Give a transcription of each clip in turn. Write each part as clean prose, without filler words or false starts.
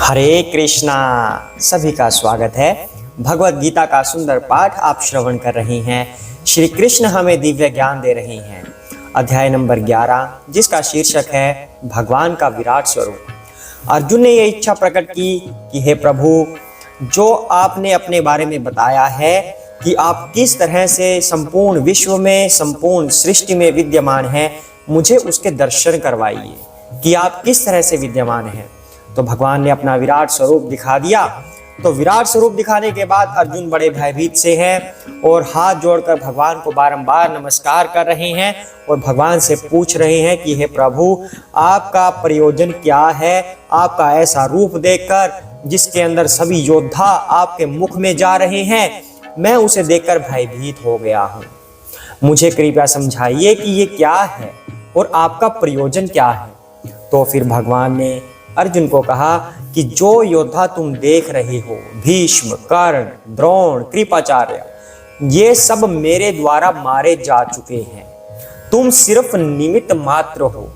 हरे कृष्णा। सभी का स्वागत है। भगवत गीता का सुंदर पाठ आप श्रवण कर रहे हैं। श्री कृष्ण हमें दिव्य ज्ञान दे रहे हैं। अध्याय नंबर 11 जिसका शीर्षक है भगवान का विराट स्वरूप। अर्जुन ने यह इच्छा प्रकट की कि हे प्रभु, जो आपने अपने बारे में बताया है कि आप किस तरह से संपूर्ण विश्व में, संपूर्ण सृष्टि में विद्यमान हैं, मुझे उसके दर्शन करवाइए कि आप किस तरह से विद्यमान हैं। तो भगवान ने अपना विराट स्वरूप दिखा दिया। तो विराट स्वरूप दिखाने के बाद अर्जुन बड़े भयभीत से हैं और हाथ जोड़कर भगवान को बारंबार नमस्कार कर रहे हैं और भगवान से पूछ रहे हैं कि हे प्रभु, आपका प्रयोजन क्या है। आपका ऐसा रूप देखकर जिसके अंदर सभी योद्धा आपके मुख में जा रहे हैं, मैं उसे देखकर भयभीत हो गया हूँ। मुझे कृपया समझाइए कि ये क्या है और आपका प्रयोजन क्या है। तो फिर भगवान ने अर्जुन को कहा कि जो योद्धा तुम देख रहे हो, भीष्म, कर्ण, द्रोण, कृपाचार्य, ये सब मेरे द्वारा मारे जा चुके हैं। तुम सिर्फ निमित्त मात्र हो।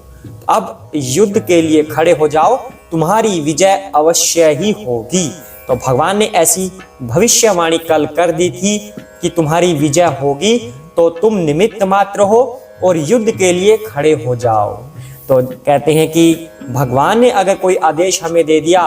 अब युद्ध के लिए खड़े हो जाओ, तुम्हारी विजय अवश्य ही होगी। तो भगवान ने ऐसी भविष्यवाणी कल कर दी थी कि तुम्हारी विजय होगी, तो तुम निमित्त मात्र हो और युद्ध के लिए खड़े हो जाओ। तो कहते हैं कि भगवान ने अगर कोई आदेश हमें दे दिया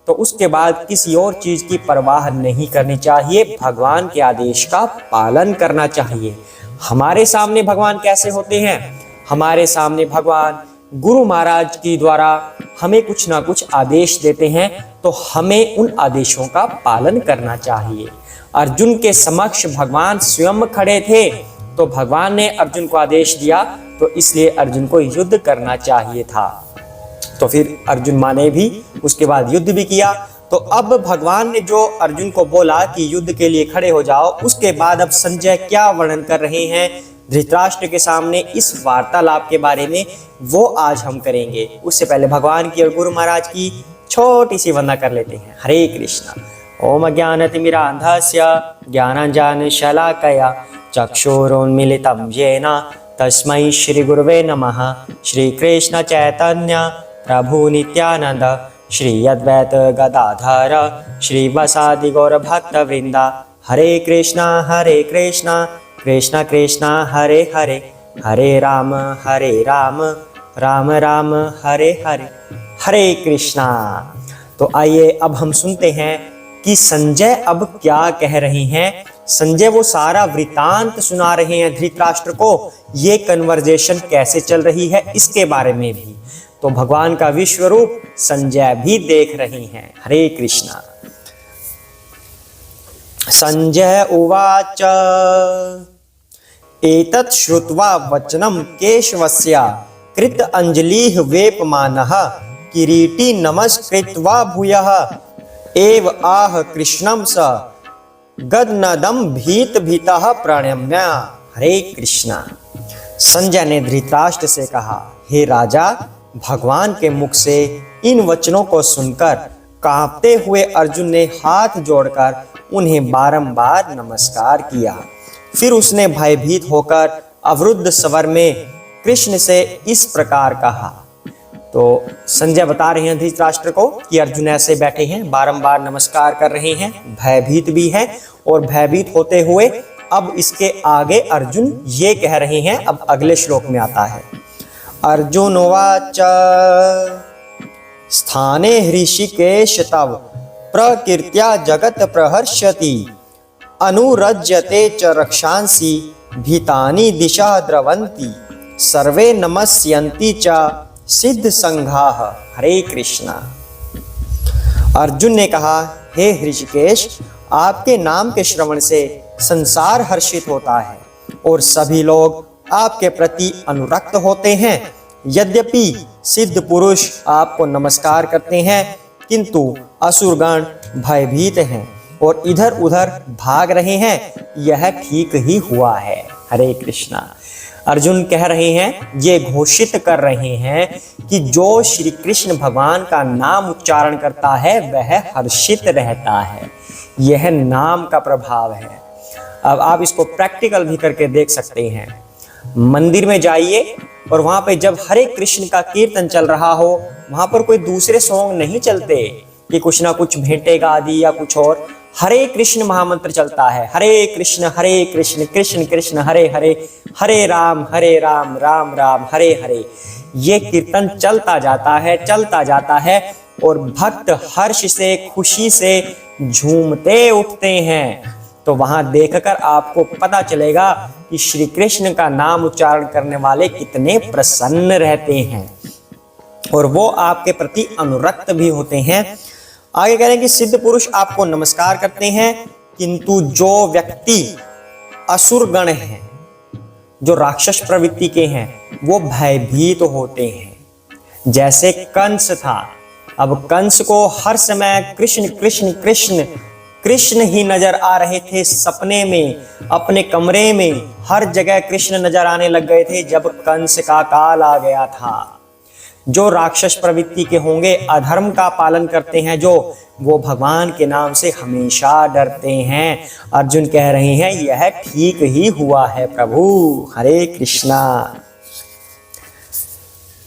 तो उसके बाद किसी और चीज की परवाह नहीं करनी चाहिए, भगवान के आदेश का पालन करना चाहिए। हमारे सामने भगवान कैसे होते हैं? हमारे सामने भगवान गुरु महाराज की द्वारा हमें कुछ ना कुछ आदेश देते हैं, तो हमें उन आदेशों का पालन करना चाहिए। अर्जुन के समक्ष भगवान स्वयं खड़े थे, तो भगवान ने अर्जुन को आदेश दिया, तो इसलिए अर्जुन को युद्ध करना चाहिए था। तो फिर अर्जुन माने भी, उसके बाद युद्ध भी किया। तो अब भगवान ने जो अर्जुन को बोला कि युद्ध के लिए खड़े हो जाओ, उसके बाद अब संजय क्या वर्णन कर रहे हैं धृतराष्ट्र के सामने इस वार्तालाप के बारे में, वो आज हम करेंगे। उससे पहले भगवान की और गुरु महाराज की छोटी सी वंदना कर लेते हैं। हरे कृष्णा। ओम अज्ञानतिमिरान्धस्य ज्ञानाञ्जनशलाकया चक्षुरुन्मीलितं येन तस्मै श्री गुरुवे नमः। श्री कृष्ण चैतन्य प्रभु नित्यानंद श्री अद्वैत गदाधर श्री वसादि गौर भक्त वृंदा। हरे कृष्णा कृष्णा कृष्णा हरे हरे, हरे राम राम राम हरे हरे, हरे कृष्णा। तो आइए अब हम सुनते हैं कि संजय अब क्या कह रहे हैं। संजय वो सारा वृतांत सुना रहे हैं धृतराष्ट्र को, ये कन्वर्जेशन कैसे चल रही है इसके बारे में भी। तो भगवान का विश्व रूप संजय भी देख रहे हैं। हरे कृष्णा। संजय उवाच एतत् श्रुत्वा वचनं केशवस्य कृत अंजलिः वेपमानः किरीटी नमस्कृत्वा भूयः एव आह कृष्णं स गदनदं भीत भीतः प्रणम्य। हरे कृष्णा। संजय ने धृतराष्ट्र से कहा, हे राजा, भगवान के मुख से इन वचनों को सुनकर कांपते हुए अर्जुन ने हाथ जोड़कर उन्हें बारंबार नमस्कार किया। फिर उसने भयभीत होकर अवरुद्ध स्वर में कृष्ण से इस प्रकार कहा। तो संजय बता रहे हैं धृतराष्ट्र को कि अर्जुन ऐसे बैठे हैं, बारंबार नमस्कार कर रहे हैं, भयभीत भी हैं, और भयभीत होते हुए अब इसके आगे अर्जुन ये कह रहे हैं। अब अगले श्लोक में आता है, अर्जुन उवाच स्थाने हृषिकेश तव प्रकीर्त्या जगत प्रहर्षति अनुरज्यते च रक्षांसि भीतानि दिशा द्रवन्ति सर्वे नमस्यन्ति च सिद्ध संघाः। हरे कृष्णा। अर्जुन ने कहा, हे हृषिकेश, आपके नाम के श्रवण से संसार हर्षित होता है और सभी लोग आपके प्रति अनुरक्त होते हैं। यद्यपि सिद्ध पुरुष आपको नमस्कार करते हैं, किंतु असुरगण भयभीत हैं और इधर उधर भाग रहे हैं। यह ठीक ही हुआ है। हरे कृष्णा। अर्जुन कह रहे हैं, ये घोषित कर रहे हैं कि जो श्री कृष्ण भगवान का नाम उच्चारण करता है वह हर्षित रहता है। यह नाम का प्रभाव है। अब आप इसको प्रैक्टिकल भी करके देख सकते हैं। मंदिर में जाइए और वहां पे जब हरे कृष्ण का कीर्तन चल रहा हो, वहां पर कोई दूसरे सॉन्ग नहीं चलते, कि कुछ ना कुछ भेंटेगा आदि या कुछ और। हरे कृष्ण महामंत्र चलता है, हरे कृष्ण कृष्ण कृष्ण हरे हरे, हरे राम राम राम हरे हरे। ये कीर्तन चलता जाता है और भक्त हर्ष से खुशी से झूमते उठते हैं। तो वहां देखकर आपको पता चलेगा कि श्री कृष्ण का नाम उच्चारण करने वाले कितने प्रसन्न रहते हैं और वो आपके प्रति अनुरक्त भी होते हैं। आगे कह रहे हैं कि सिद्ध पुरुष आपको नमस्कार करते हैं, किंतु जो व्यक्ति असुर गण हैं, जो राक्षस प्रवृत्ति के हैं, वो भयभीत होते हैं। जैसे कंस था, अब कंस को हर समय कृष्ण कृष्ण कृष्ण कृष्ण ही नजर आ रहे थे। सपने में, अपने कमरे में हर जगह कृष्ण नजर आने लग गए थे जब कंस का काल आ गया था। जो राक्षस प्रवृत्ति के होंगे, अधर्म का पालन करते हैं जो, वो भगवान के नाम से हमेशा डरते हैं। अर्जुन कह रहे हैं यह ठीक ही हुआ है प्रभु। हरे कृष्णा।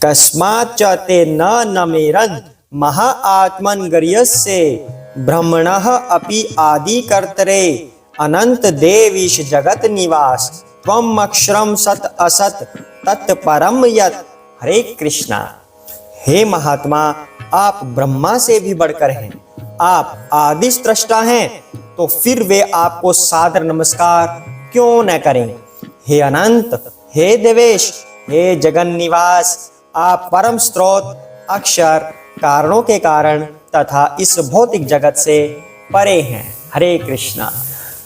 कस्मात् च ते न नमेरन् महाआत्मन् गर्यस्य ब्रह्मणः अपि आदि कर्तरे अनंत देवीश जगत निवास त्वम अक्षरम सत असत तत्परम यत्। हरे कृष्णा। हे महात्मा, आप ब्रह्मा से भी बढ़कर हैं, आप आदि स्रष्टा हैं, तो फिर वे आपको सादर नमस्कार क्यों न करें। हे अनंत, हे देवेश, हे जगन निवास, आप परम स्रोत, अक्षर, कारणों के कारण तथा इस भौतिक जगत से परे हैं। हरे कृष्णा।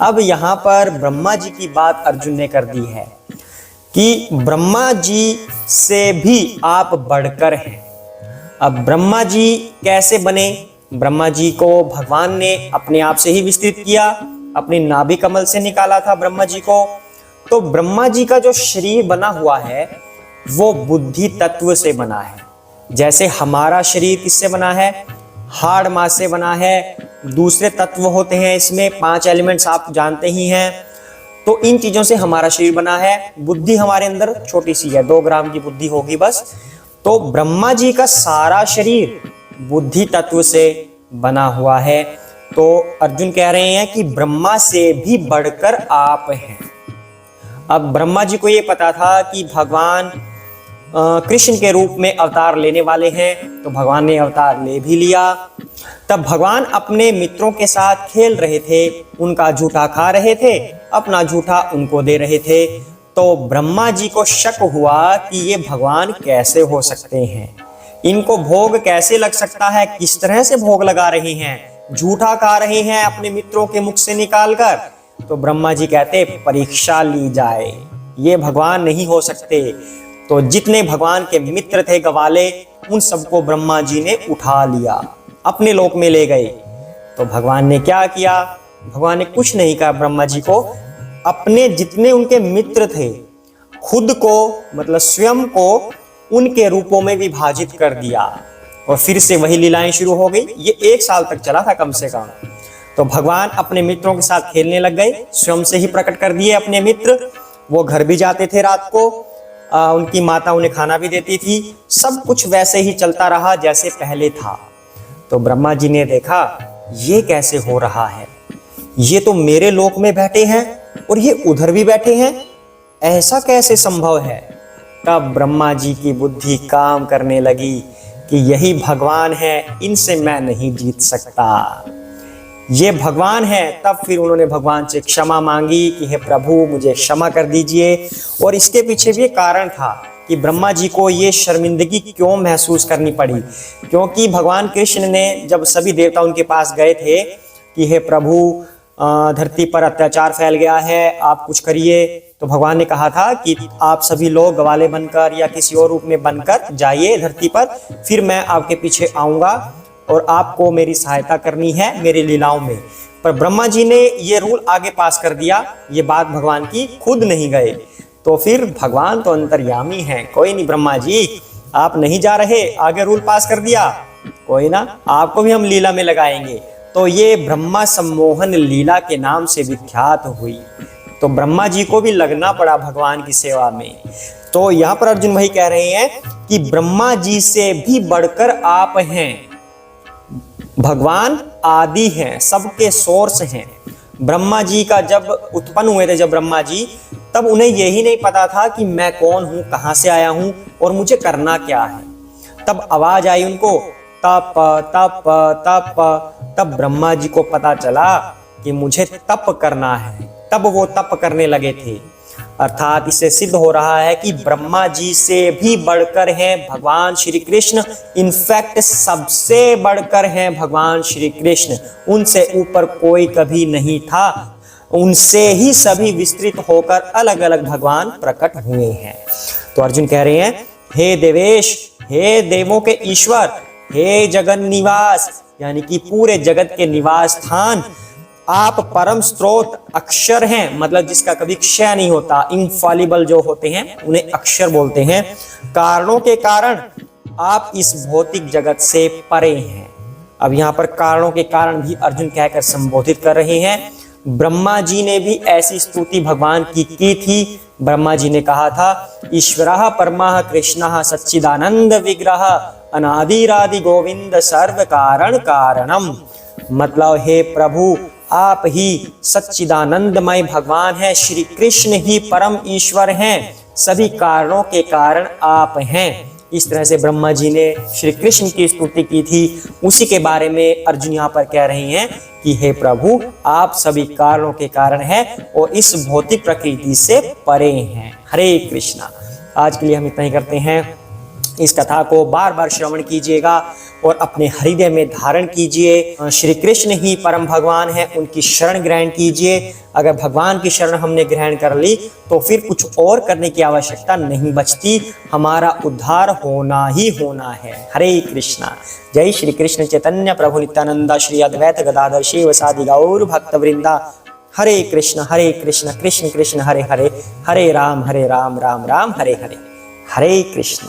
अब यहाँ पर ब्रह्मा जी की बात अर्जुन ने कर दी है कि ब्रह्मा जी से भी आप बढ़कर हैं। अब ब्रह्मा जी कैसे बने? ब्रह्मा जी को भगवान ने अपने आप से ही विस्तृत किया, अपने नाभि कमल से निकाला था ब्रह्मा जी को। तो ब्रह्मा जी का जो शरीर बना हुआ है वो बुद्धि तत्व से बना है। जैसे हमारा शरीर किससे बना है? हाड़ मांस से बना है। दूसरे तत्व होते हैं इसमें, 5 एलिमेंट्स आप जानते ही हैं। तो इन चीजों से हमारा शरीर बना है। बुद्धि हमारे अंदर छोटी सी है, 2 ग्राम की बुद्धि होगी बस। तो ब्रह्मा जी का सारा शरीर बुद्धि तत्व से बना हुआ है। तो अर्जुन कह रहे हैं कि ब्रह्मा से भी बढ़कर आप हैं। अब ब्रह्मा जी को ये पता था कि भगवान कृष्ण के रूप में अवतार लेने वाले हैं, तो भगवान ने अवतार ले भी लिया। तब भगवान अपने मित्रों के साथ खेल रहे थे, उनका झूठा खा रहे थे, अपना झूठा उनको दे रहे थे। तो ब्रह्मा जी को शक हुआ कि ये भगवान कैसे हो सकते हैं, इनको भोग कैसे लग सकता है, किस तरह से भोग लगा रहे हैं, झूठा खा रहे हैं अपने मित्रों के मुख से निकाल कर। तो ब्रह्मा जी कहते परीक्षा ली जाए, ये भगवान नहीं हो सकते। तो जितने भगवान के मित्र थे गवाले, उन सबको ब्रह्मा जी ने उठा लिया, अपने लोक में ले गए। तो भगवान ने क्या किया? भगवान ने कुछ नहीं कहा ब्रह्मा जी को। अपने जितने उनके मित्र थे, खुद को मतलब स्वयं को उनके रूपों में विभाजित कर दिया और फिर से वही लीलाएं शुरू हो गई। ये 1 साल तक चला था कम से कम। तो भगवान अपने मित्रों के साथ खेलने लग गए, स्वयं से ही प्रकट कर दिए अपने मित्र। वो घर भी जाते थे रात को, उनकी माता उन्हें खाना भी देती थी। सब कुछ वैसे ही चलता रहा जैसे पहले था। तो ब्रह्मा जी ने देखा ये कैसे हो रहा है, ये तो मेरे लोक में बैठे हैं और ये उधर भी बैठे हैं, ऐसा कैसे संभव है। तब ब्रह्मा जी की बुद्धि काम करने लगी कि यही भगवान है, इनसे मैं नहीं जीत सकता, ये भगवान है। तब फिर उन्होंने भगवान से क्षमा मांगी कि हे प्रभु मुझे क्षमा कर दीजिए। और इसके पीछे भी कारण था कि ब्रह्मा जी को ये शर्मिंदगी क्यों महसूस करनी पड़ी, क्योंकि भगवान कृष्ण ने जब सभी देवता उनके पास गए थे कि हे प्रभु धरती पर अत्याचार फैल गया है, आप कुछ करिए, तो भगवान ने कहा था कि आप सभी लोग ग्वाले बनकर या किसी और रूप में बनकर जाइए धरती पर, फिर मैं आपके पीछे आऊंगा और आपको मेरी सहायता करनी है मेरी लीलाओं में। पर ब्रह्मा जी ने ये रूल आगे पास कर दिया, ये बात भगवान की खुद नहीं गए। तो फिर भगवान तो अंतर्यामी हैं, कोई नहीं ब्रह्मा जी आप नहीं जा रहे, आगे रूल पास कर दिया, कोई ना, आपको भी हम लीला में लगाएंगे। तो ये ब्रह्मा सम्मोहन लीला के नाम से विख्यात हुई। तो ब्रह्मा जी को भी लगना पड़ा भगवान की सेवा में। तो यहाँ पर अर्जुन वही कह रहे हैं कि ब्रह्मा जी से भी बढ़कर आप हैं। भगवान आदि हैं, सबके सोर्स हैं। ब्रह्मा जी का जब उत्पन्न हुए थे, जब ब्रह्मा जी, तब उन्हें यही नहीं पता था कि मैं कौन हूं, कहां से आया हूं और मुझे करना क्या है। तब आवाज आई उनको, तप तप तप। तब ब्रह्मा जी को पता चला कि मुझे तप करना है, तब वो तप करने लगे थे। अर्थात इससे सिद्ध हो रहा है कि ब्रह्मा जी से भी बढ़कर हैं भगवान श्री कृष्ण। इनफैक्ट सबसे बढ़कर हैं भगवान श्री कृष्ण, उनसे ऊपर कोई कभी नहीं था। उनसे ही सभी विस्तृत होकर अलग अलग भगवान प्रकट हुए हैं। तो अर्जुन कह रहे हैं, हे देवेश, हे देवों के ईश्वर, हे जगन निवास, यानी कि पूरे जगत के निवास स्थान, आप परम स्रोत अक्षर हैं, मतलब जिसका कभी क्षय नहीं होता। इनफॉलिबल जो होते हैं उन्हें अक्षर बोलते हैं। कारणों के कारण आप इस भौतिक जगत से परे हैं। अब यहाँ पर कारणों के कारण भी अर्जुन कहकर संबोधित कर रहे हैं। ब्रह्मा जी ने भी ऐसी स्तुति भगवान की थी। ब्रह्मा जी ने कहा था, ईश्वरः परमः कृष्णः सच्चिदानंद विग्रह अनादिरादि गोविंद सर्व कारण कारणम। मतलब हे प्रभु, आप ही सच्चिदानंदमय भगवान हैं, श्री कृष्ण ही परम ईश्वर हैं, सभी कारणों के कारण आप हैं। इस तरह से ब्रह्मा जी ने श्री कृष्ण की स्तुति की थी। उसी के बारे में अर्जुन यहाँ पर कह रहे हैं कि हे प्रभु, आप सभी कारणों के कारण हैं और इस भौतिक प्रकृति से परे हैं। हरे कृष्णा। आज के लिए हम इतना ही करते हैं। इस कथा को बार बार श्रवण कीजिएगा और अपने हृदय में धारण कीजिए। श्री कृष्ण ही परम भगवान है, उनकी शरण ग्रहण कीजिए। अगर भगवान की शरण हमने ग्रहण कर ली तो फिर कुछ और करने की आवश्यकता नहीं बचती, हमारा उद्धार होना ही होना है। हरे कृष्णा। जय श्री कृष्ण चैतन्य प्रभु नित्यानंद श्री अद्वैत गदाधर शिव सादि गौर भक्त वृंदा। हरे कृष्ण कृष्ण कृष्ण हरे हरे, हरे राम राम राम हरे हरे। हरे कृष्ण।